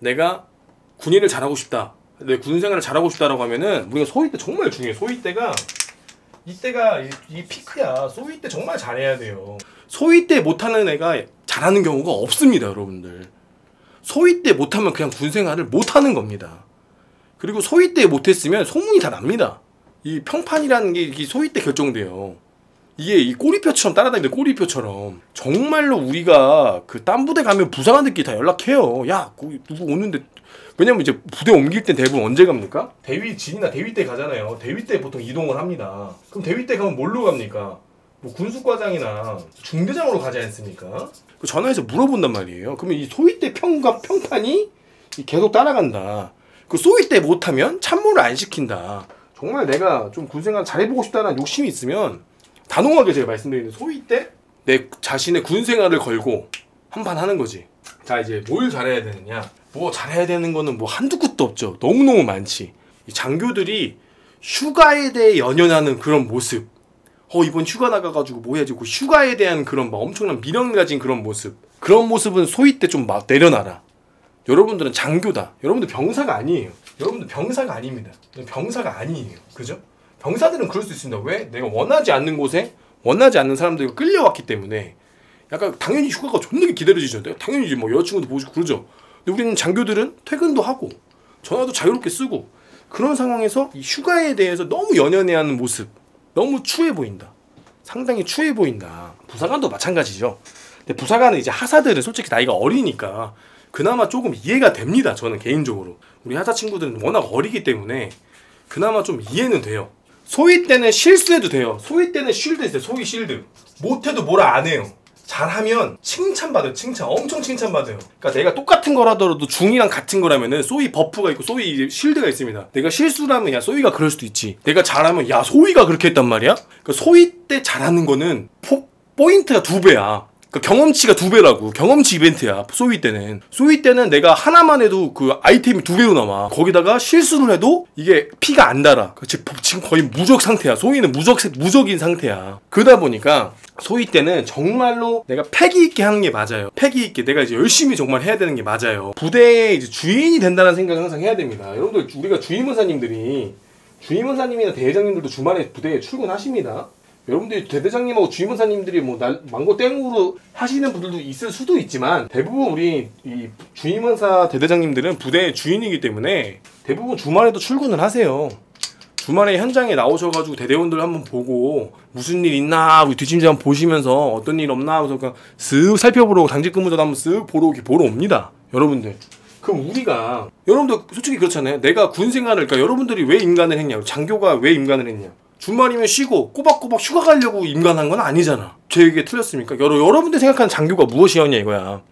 내가 군인을 잘하고 싶다, 내 군생활을 잘하고 싶다라고 하면은 우리가 소위 때 정말 중요해. 소위 때가 이때가 이 피크야. 소위 때 정말 잘해야 돼요. 소위 때 못하는 애가 잘하는 경우가 없습니다, 여러분들. 소위 때 못하면 그냥 군생활을 못하는 겁니다. 그리고 소위 때 못했으면 소문이 다 납니다. 이 평판이라는 게 소위 때 결정돼요. 이게 이 꼬리표처럼 따라다니는 꼬리표처럼. 정말로 우리가 그 딴 부대 가면 부상한 애들끼리 다 연락해요. 야, 거기 누구 오는데. 왜냐면 이제 부대 옮길 땐 대부분 언제 갑니까? 대위진이나 대위 때 가잖아요. 대위 때 보통 이동을 합니다. 그럼 대위 때 가면 뭘로 갑니까? 뭐 군수과장이나 중대장으로 가지 않습니까? 전화해서 물어본단 말이에요. 그러면 이 소위 때 평판이 계속 따라간다. 그 소위 때 못하면 참모를 안 시킨다. 정말 내가 좀 군생활 잘해보고 싶다는 욕심이 있으면 단호하게 제가 말씀드리는 소위 때 내 자신의 군생활을 걸고 한판 하는 거지. 자, 이제 뭘 잘해야 되느냐. 뭐 잘해야 되는 거는 뭐 한두 끝도 없죠. 너무너무 많지. 이 장교들이 휴가에 대해 연연하는 그런 모습. 이번 휴가 나가가지고 뭐 해야지. 그 휴가에 대한 그런 막 엄청난 미련 가진 그런 모습. 그런 모습은 소위 때 좀 막 내려놔라. 여러분들은 장교다. 여러분들 병사가 아니에요. 여러분들 병사가 아닙니다. 병사가 아니에요. 그죠? 병사들은 그럴 수 있습니다. 왜? 내가 원하지 않는 곳에 원하지 않는 사람들과 끌려왔기 때문에 약간 당연히 휴가가 존나 기다려지죠. 당연히 뭐 여자친구도 보시고 그러죠. 근데 우리는 장교들은 퇴근도 하고 전화도 자유롭게 쓰고 그런 상황에서 이 휴가에 대해서 너무 연연해하는 모습, 너무 추해 보인다. 상당히 추해 보인다. 부사관도 마찬가지죠. 근데 부사관은 이제 하사들은 솔직히 나이가 어리니까 그나마 조금 이해가 됩니다. 저는 개인적으로 우리 하사 친구들은 워낙 어리기 때문에 그나마 좀 이해는 돼요. 소위 때는 실수해도 돼요. 소위 때는 쉴드 있어요. 소위 실드. 못해도 뭐라 안 해요. 잘하면 칭찬받아요. 칭찬. 엄청 칭찬받아요. 그러니까 내가 똑같은 거라더라도 중이랑 같은 거라면은 소위 버프가 있고 소위 실드가 있습니다. 내가 실수라면 야 소위가 그럴 수도 있지. 내가 잘하면 야 소위가 그렇게 했단 말이야. 그러니까 소위 때 잘하는 거는 포인트가 2배야. 그러니까 경험치가 2배라고. 경험치 이벤트야. 소위 때는. 소위 때는 내가 하나만 해도 그 아이템이 2배로 남아. 거기다가 실수를 해도 이게 피가 안 달아. 지금 거의 무적 상태야. 소위는 무적인 상태야. 그러다 보니까 소위 때는 정말로 내가 패기 있게 하는 게 맞아요. 패기 있게 내가 이제 열심히 정말 해야 되는 게 맞아요. 부대의 이제 주인이 된다는 생각을 항상 해야 됩니다. 여러분들 우리가 주임원사님이나 대회장님들도 주말에 부대에 출근하십니다. 여러분들이 대대장님하고 주임원사님들이 뭐 망고 땡으로 하시는 분들도 있을 수도 있지만 대부분 우리 이 주임원사 대대장님들은 부대의 주인이기 때문에 대부분 주말에도 출근을 하세요. 주말에 현장에 나오셔가지고 대대원들 한번 보고 무슨 일 있나 하고 뒷짐지 한번 보시면서 어떤 일 없나 하면서 그냥 쓱 살펴보러 당직 근무자도 한번 쓱 보러 옵니다. 여러분들. 그럼 우리가 여러분들 솔직히 그렇잖아요. 내가 군생활을 그러니까 여러분들이 왜 임관을 했냐. 장교가 왜 임관을 했냐. 주말이면 쉬고 꼬박꼬박 휴가 가려고 임관한 건 아니잖아. 제 얘기가 틀렸습니까? 여러분들 생각하는 장교가 무엇이었냐 이거야.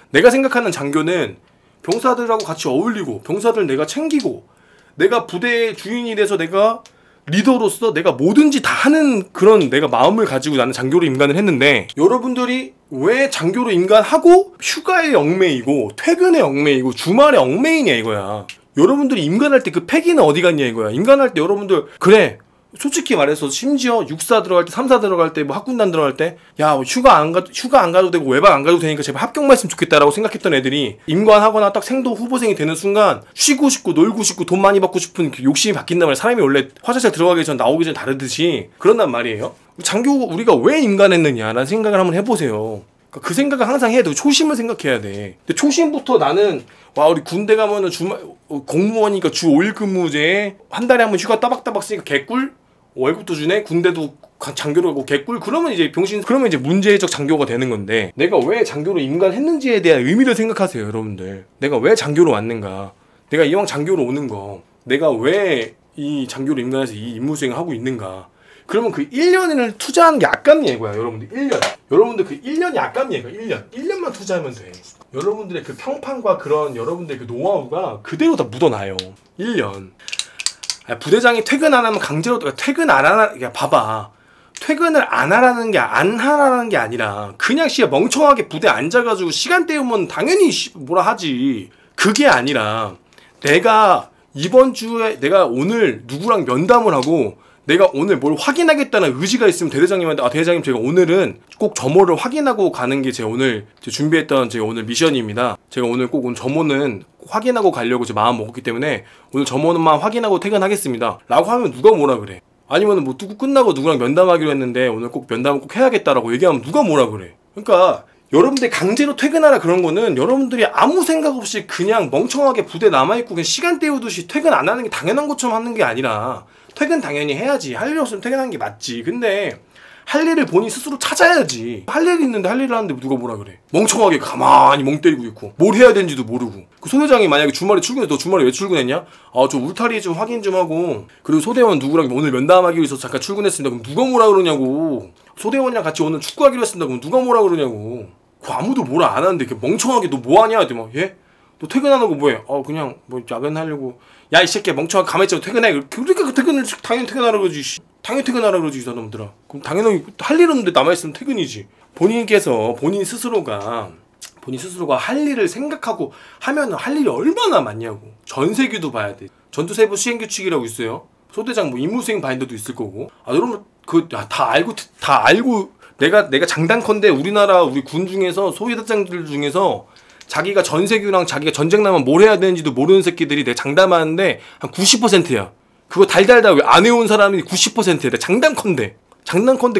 내가 생각하는 장교는 병사들하고 같이 어울리고 병사들 내가 챙기고 내가 부대의 주인이 돼서 내가 리더로서 내가 뭐든지 다 하는 그런 내가 마음을 가지고 나는 장교로 임관을 했는데 여러분들이 왜 장교로 임관하고 휴가에 얽매이고 퇴근에 얽매이고 주말에 얽매이냐 이거야. 여러분들이 임관할 때 그 패기는 어디 갔냐 이거야. 임관할 때 여러분들 그래 솔직히 말해서 심지어 육사 들어갈 때 3사 들어갈 때 뭐 학군단 들어갈 때 야 휴가 안 가도 되고 외박 안 가도 되니까 제발 합격만 했으면 좋겠다라고 생각했던 애들이 임관하거나 딱 생도 후보생이 되는 순간 쉬고 싶고 놀고 싶고 돈 많이 받고 싶은 그 욕심이 바뀐단 말이야. 사람이 원래 화장실 들어가기 전 나오기 전 다르듯이 그런단 말이에요. 장교 우리가 왜 임관했느냐라는 생각을 한번 해보세요. 그 생각을 항상 해야 돼. 초심을 생각해야 돼. 근데 초심부터 나는 와 우리 군대 가면은 공무원이니까 주 5일 근무제에 한 달에 한 번 휴가 따박따박 쓰니까 개꿀? 월급도 주네? 군대도 장교로 가고 개꿀? 그러면 이제 문제적 장교가 되는 건데 내가 왜 장교로 임관했는지에 대한 의미를 생각하세요 여러분들. 내가 왜 장교로 왔는가. 내가 이왕 장교로 오는 거 내가 왜 이 장교로 임관해서 이 임무 수행을 하고 있는가. 그러면 그 1년을 투자하는 게 아깝냐 이거야 여러분들. 1년 여러분들 그 1년이 아깝냐 이거. 1년만 투자하면 돼. 여러분들의 그 평판과 그런 여러분들의 그 노하우가 그대로 다 묻어나요. 1년. 부대장이 퇴근 안 하면 강제로 퇴근 안 하나. 야 봐봐. 퇴근을 안 하라는 게 아니라 그냥 멍청하게 부대에 앉아가지고 시간 때우면 당연히 뭐라 하지. 그게 아니라 내가 이번 주에 내가 오늘 누구랑 면담을 하고 내가 오늘 뭘 확인하겠다는 의지가 있으면 대대장님한테 대대장님 제가 오늘은 꼭 점호를 확인하고 가는 게 제가 오늘 준비했던 제 오늘 미션입니다. 제가 오늘 꼭 점호는 확인하고 가려고 제 마음 먹었기 때문에 오늘 점원만 확인하고 퇴근하겠습니다 라고 하면 누가 뭐라 그래. 아니면 뭐 누구 끝나고 누구랑 면담하기로 했는데 오늘 꼭 면담을 꼭 해야겠다라고 얘기하면 누가 뭐라 그래. 그러니까 여러분들 강제로 퇴근하라 그런 거는 여러분들이 아무 생각 없이 그냥 멍청하게 부대 남아있고 그냥 시간 때우듯이 퇴근 안 하는 게 당연한 것처럼 하는 게 아니라 퇴근 당연히 해야지. 할 일 없으면 퇴근하는 게 맞지. 근데 할 일을 본인 스스로 찾아야지. 할 일이 있는데 할 일을 하는데 누가 뭐라 그래. 멍청하게 가만히 멍 때리고 있고 뭘 해야 되는지도 모르고. 그 소대장이 만약에 주말에 출근해. 너 주말에 왜 출근했냐? 아 저 울타리 좀 확인 좀 하고 그리고 소대원 누구랑 오늘 면담하기로 해서 잠깐 출근했습니다. 그럼 누가 뭐라 그러냐고. 소대원이랑 같이 오늘 축구하기로 했습니다. 그럼 누가 뭐라 그러냐고. 그 아무도 뭐라 안 하는데 이렇게 멍청하게 너 뭐하냐? 이랬더니 막 예? 너 퇴근하는 거 뭐해? 그냥 뭐 야근하려고. 야 이 새끼야 멍청하게 가만히 있자고 퇴근해. 그러니까 그 퇴근을 당연히 퇴근하라 그러지. 당연히 퇴근하라 그러지 이 사람들아. 그럼 당연히 할 일 없는데 남아있으면 퇴근이지. 본인께서 본인 스스로가 할 일을 생각하고 하면 할 일이 얼마나 많냐고. 전세규도 봐야 돼. 전투세부 시행규칙이라고 있어요. 소대장 뭐 임무수행 바인더도 있을 거고. 여러분 다 알고 내가 장단컨대 우리나라 우리 군 중에서 소위대장들 중에서 자기가 전세규랑 자기가 전쟁 나면 뭘 해야 되는지도 모르는 새끼들이 내가 장담하는데 한 90%야. 그거 달달달 왜 안 해온 사람이 90%야. 내가 장단컨대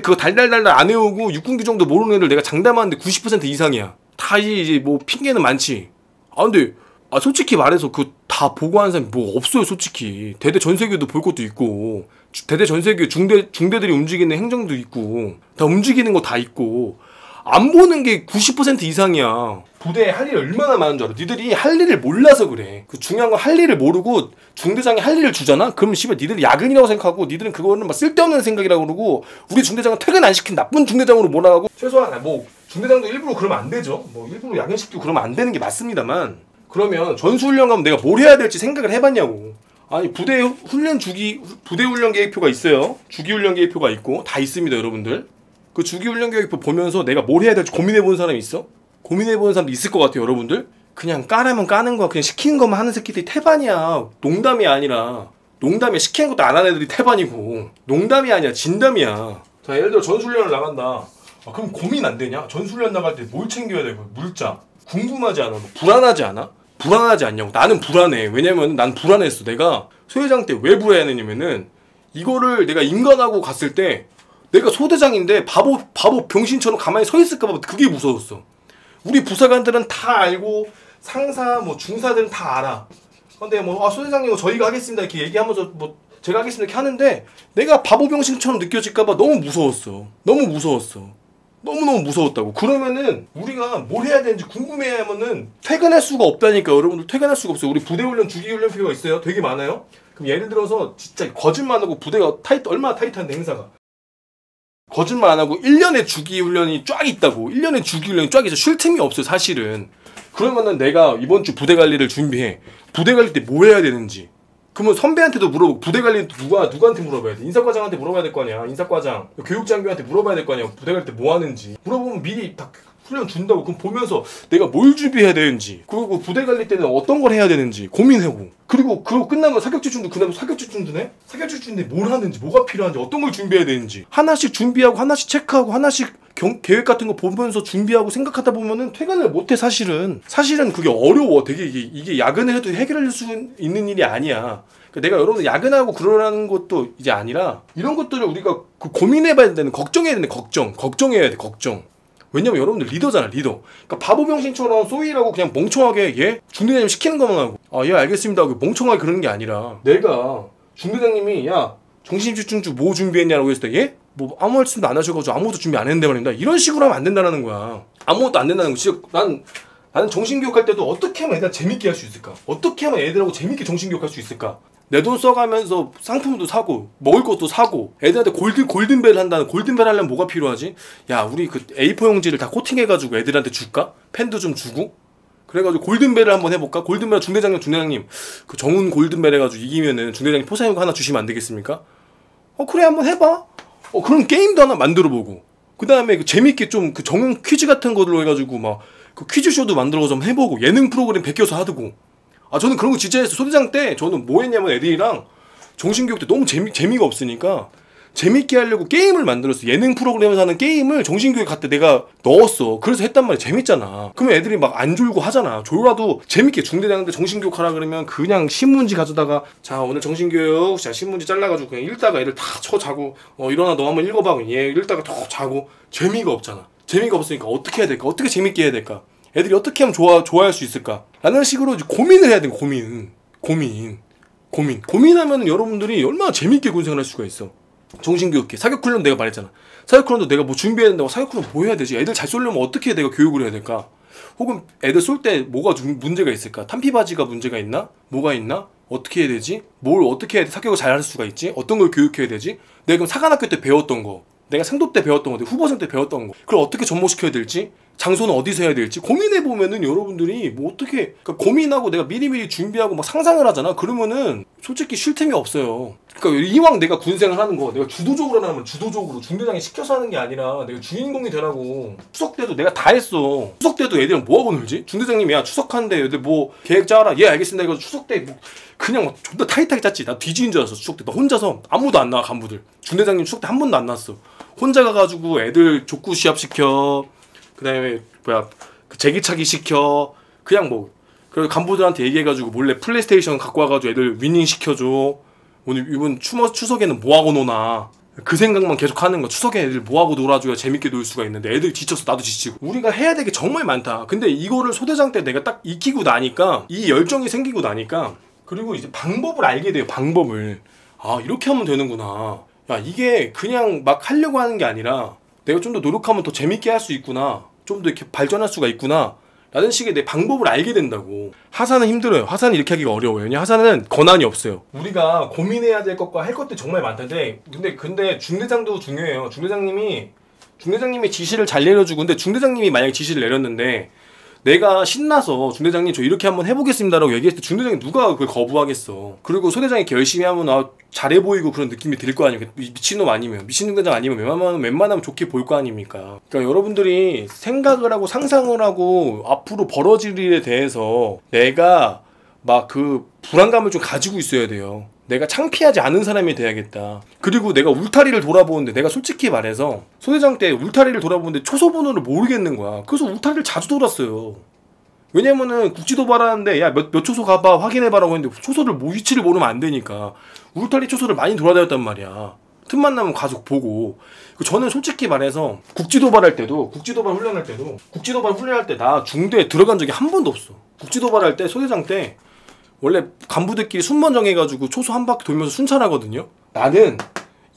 그거 달달달 안 해오고 육군규 정도 모르는 애들 내가 장담하는데 90% 이상이야. 다 이제 뭐 핑계는 많지. 근데 솔직히 말해서 그 다 보고 하는 사람이 뭐 없어요 솔직히. 대대 전세규도 볼 것도 있고 대대 전세규 중대들이 움직이는 행정도 있고 다 움직이는 거 다 있고 안 보는 게 90% 이상이야. 부대에 할 일이 얼마나 많은 줄 알아. 니들이 할 일을 몰라서 그래. 그 중요한 건 할 일을 모르고 중대장이 할 일을 주잖아? 그러면 씨발 니들이 야근이라고 생각하고 니들은 그거는 막 쓸데없는 생각이라고 그러고 우리 중대장은 퇴근 안 시킨 나쁜 중대장으로 몰아가고 최소한 뭐 중대장도 일부러 그러면 안 되죠. 뭐 일부러 야근시키고 그러면 안 되는 게 맞습니다만 그러면 전수훈련 가면 내가 뭘 해야 될지 생각을 해봤냐고. 아니 부대 훈련 계획표가 있어요. 주기훈련 계획표가 있고 다 있습니다 여러분들. 그 주기훈련 계획표 보면서 내가 뭘 해야 될지 고민해본 사람이 있어? 고민해보는 사람도 있을 것 같아요 여러분들. 그냥 까라면 까는 거야. 그냥 시키는 것만 하는 새끼들이 태반이야. 농담이 아니라. 농담이야. 시키는 것도 안 하는 애들이 태반이고 농담이 아니야 진담이야. 자 예를 들어 전수훈련을 나간다. 그럼 고민 안 되냐? 전수훈련 나갈 때 뭘 챙겨야 되고 물자 궁금하지 않아? 불안하지 않아? 불안하지 않냐고. 나는 불안해. 왜냐면 난 불안했어. 내가 소회장 때 왜 불안했냐면은 이거를 내가 인간하고 갔을 때 내가 소대장인데 바보 병신처럼 가만히 서 있을까봐 그게 무서웠어. 우리 부사관들은 다 알고 상사 뭐 중사들은 다 알아. 근데 뭐 소대장님 저희가 하겠습니다 이렇게 얘기하면서 뭐 제가 하겠습니다 이렇게 하는데 내가 바보 병신처럼 느껴질까봐 너무 무서웠어. 너무너무 무서웠다고. 그러면은 우리가 뭘 해야 되는지 궁금해하면은 퇴근할 수가 없다니까. 여러분들 퇴근할 수가 없어요. 우리 부대훈련 주기훈련표가 있어요. 되게 많아요. 그럼 예를 들어서 진짜 거짓말 안 하고 부대가 얼마나 타이트한데 행사가 거짓말 안 하고 1년에 주기훈련이 쫙 있다고. 1년에 주기훈련이 쫙 있어. 쉴 틈이 없어요 사실은. 그러면은 내가 이번 주 부대 관리를 준비해. 부대 관리 때 뭐 해야 되는지. 그러면 선배한테도 물어보고 부대 관리는 누구한테 물어봐야 돼? 인사과장한테 물어봐야 될 거 아니야. 인사과장 교육장교한테 물어봐야 될 거 아니야. 부대 관리 때 뭐 하는지 물어보면 미리 다 훈련 준다고. 그럼 보면서 내가 뭘 준비해야 되는지 그리고 부대 관리 때는 어떤 걸 해야 되는지 고민하고 그리고 그거 끝나면 사격지준도 사격지준도네? 사격지준인데 뭘 하는지 뭐가 필요한지 어떤 걸 준비해야 되는지 하나씩 준비하고 하나씩 체크하고 하나씩 계획 같은 거 보면서 준비하고 생각하다 보면은 퇴근을 못해 사실은 그게 어려워. 되게 이게 야근을 해도 해결할 수 있는 일이 아니야. 그러니까 내가 여러분들 야근하고 그러라는 것도 이제 아니라 이런 것들을 우리가 고민해봐야 되는 걱정해야 되는 걱정해야 돼. 왜냐면 여러분들 리더잖아 리더. 그러니까 바보 병신처럼 소위라고 그냥 멍청하게 예? 중대장님 시키는 것만 하고 예 알겠습니다 하고 멍청하게 그러는 게 아니라 내가 중대장님이 야 정신집중주 뭐 준비했냐라고 했을 때 예? 뭐 아무 말씀도 안 하셔가지고 아무것도 준비 안 했는데 말입니다. 이런 식으로 하면 안 된다는 거야. 아무것도 안 된다는 거. 진짜 나는 정신교육할 때도 어떻게 하면 애들 재밌게 할 수 있을까? 어떻게 하면 애들하고 재밌게 정신교육할 수 있을까? 내 돈 써가면서 상품도 사고 먹을 것도 사고 애들한테 골든벨 한다는. 골든벨 하려면 뭐가 필요하지? 야 우리 그 A4 용지를 다 코팅해가지고 애들한테 줄까? 펜도 좀 주고 그래가지고 골든벨을 한번 해볼까? 골든벨 중대장님 그 정훈 골든벨 해가지고 이기면은 중대장님 포상효과 하나 주시면 안 되겠습니까? 그래 한번 해봐. 그런 게임도 하나 만들어보고 그 다음에 그 재밌게 좀 그 정훈 퀴즈 같은 거로 해가지고 막 그 퀴즈쇼도 만들어서 좀 해보고 예능 프로그램 베껴서 하고. 저는 그런 거 진짜 했어. 소대장 때 저는 뭐 했냐면 애들이랑 정신교육 때 너무 재미가 없으니까 재밌게 하려고 게임을 만들었어. 예능 프로그램에서 하는 게임을 정신교육 할 때 내가 넣었어. 그래서 했단 말이야. 재밌잖아. 그러면 애들이 막 안 졸고 하잖아. 졸아도 재밌게 중대장한테 정신교육 하라 그러면 그냥 신문지 가져다가 자 오늘 정신교육 자 신문지 잘라가지고 그냥 읽다가 애들 다 쳐 자고 일어나 너 한번 읽어봐. 얘 읽다가 더 자고 재미가 없잖아. 재미가 없으니까 어떻게 해야 될까? 어떻게 재밌게 해야 될까? 애들이 어떻게 하면 좋아할 수 있을까? 라는 식으로 고민을 해야 돼. 고민하면 여러분들이 얼마나 재밌게 군생활 할 수가 있어. 정신교육계 사격훈련 내가 말했잖아. 사격훈련도 내가 뭐 준비해야 된다고. 사격훈련 뭐 해야 되지? 애들 잘 쏠려면 어떻게 내가 교육을 해야 될까? 혹은 애들 쏠 때 뭐가 문제가 있을까? 탄피바지가 문제가 있나? 뭐가 있나? 어떻게 해야 되지? 뭘 어떻게 해야 돼? 사격을 잘 할 수가 있지? 어떤 걸 교육해야 되지? 내가 그럼 사관학교 때 배웠던 거, 내가 상도 때 배웠던 거, 후보생 때 배웠던 거, 그걸 어떻게 접목시켜야 될지, 장소는 어디서 해야 될지 고민해보면은 여러분들이 뭐 어떻게 그러니까 고민하고 내가 미리미리 준비하고 막 상상을 하잖아. 그러면은 솔직히 쉴 틈이 없어요. 그러니까 이왕 내가 군생을 하는 거 내가 주도적으로 하면 주도적으로 중대장이 시켜서 하는 게 아니라 내가 주인공이 되라고. 추석 때도 내가 다 했어. 추석 때도 애들이랑 뭐하고 놀지? 중대장님이 야 추석하는데 애들 뭐 계획 짜라. 예 알겠습니다. 이거 추석 때 뭐 그냥 막 존나 타이트하게 짰지. 나 뒤지는 줄 알았어. 추석 때 나 혼자서 아무도 안 나와. 간부들 중대장님 추석 때 한 번도 안 나왔어. 혼자 가가지고 애들 족구 시합 시켜. 그 다음에 그 제기차기 시켜. 그냥 뭐 그래서 간부들한테 얘기해가지고 몰래 플레이스테이션 갖고 와가지고 애들 위닝 시켜줘. 오늘 이번 추석에는 뭐하고 노나. 그 생각만 계속 하는 거. 추석에 애들 뭐하고 놀아줘야 재밌게 놀 수가 있는데 애들 지쳐서 나도 지치고. 우리가 해야 될 게 정말 많다. 근데 이거를 소대장 때 내가 딱 익히고 나니까 이 열정이 생기고 나니까 그리고 이제 방법을 알게 돼요. 방법을. 아 이렇게 하면 되는구나. 야 이게 그냥 막 하려고 하는 게 아니라 내가 좀 더 노력하면 더 재밌게 할 수 있구나. 좀 더 이렇게 발전할 수가 있구나. 라는 식의 내 방법을 알게 된다고. 하사는 힘들어요. 하사는 이렇게 하기가 어려워요. 왜냐면 하사는 권한이 없어요. 우리가 고민해야 될 것과 할 것들이 정말 많던데 근데 중대장도 중요해요. 중대장님이 지시를 잘 내려주고 근데 중대장님이 만약에 지시를 내렸는데 내가 신나서 중대장님 저 이렇게 한번 해보겠습니다 라고 얘기했을 때 중대장이 누가 그걸 거부하겠어. 그리고 소대장이 이렇게 열심히 하면 잘해 보이고 그런 느낌이 들 거 아니에요. 미친놈 아니면 미친 중대장 아니면 웬만하면 좋게 보일 거 아닙니까. 그러니까 여러분들이 생각을 하고 상상을 하고 앞으로 벌어질 일에 대해서 내가 막 그 불안감을 좀 가지고 있어야 돼요. 내가 창피하지 않은 사람이 돼야겠다. 그리고 내가 울타리를 돌아보는데 내가 솔직히 말해서 소대장 때 울타리를 돌아보는데 초소번호를 모르겠는 거야. 그래서 울타리를 자주 돌았어요. 왜냐면은 국지도발하는데 야 몇 초소 가봐 확인해봐라고 했는데 초소를 위치를 모르면 안 되니까 울타리 초소를 많이 돌아다녔단 말이야. 틈만 나면 가서 보고. 저는 솔직히 말해서 국지도발 훈련할 때 나 중대에 들어간 적이 한 번도 없어. 국지도발 할 때 소대장 때 원래 간부들끼리 순번 정해가지고 초소 한 바퀴 돌면서 순찰하거든요. 나는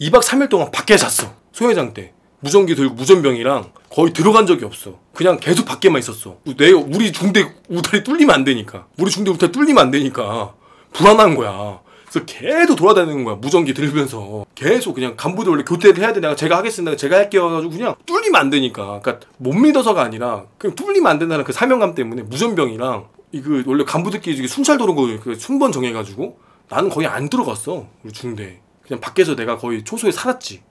2박 3일 동안 밖에 잤어. 소회장 때 무전기 들고 무전병이랑 거의 들어간 적이 없어. 그냥 계속 밖에만 있었어. 우리 중대 울타리 뚫리면 안 되니까. 불안한 거야. 그래서 계속 돌아다니는 거야. 무전기 들으면서 계속 그냥 간부들 원래 교대를 해야 돼. 제가 하겠습니다. 제가 할게요. 해가지고 그냥 뚫리면 안 되니까. 그러니까 못 믿어서가 아니라 그냥 뚫리면 안 된다는 그 사명감 때문에 무전병이랑 이거 원래 간부들끼리 순찰 도는 거 그 순번 정해가지고 나는 거의 안 들어갔어. 우리 중대. 그냥 밖에서 내가 거의 초소에 살았지.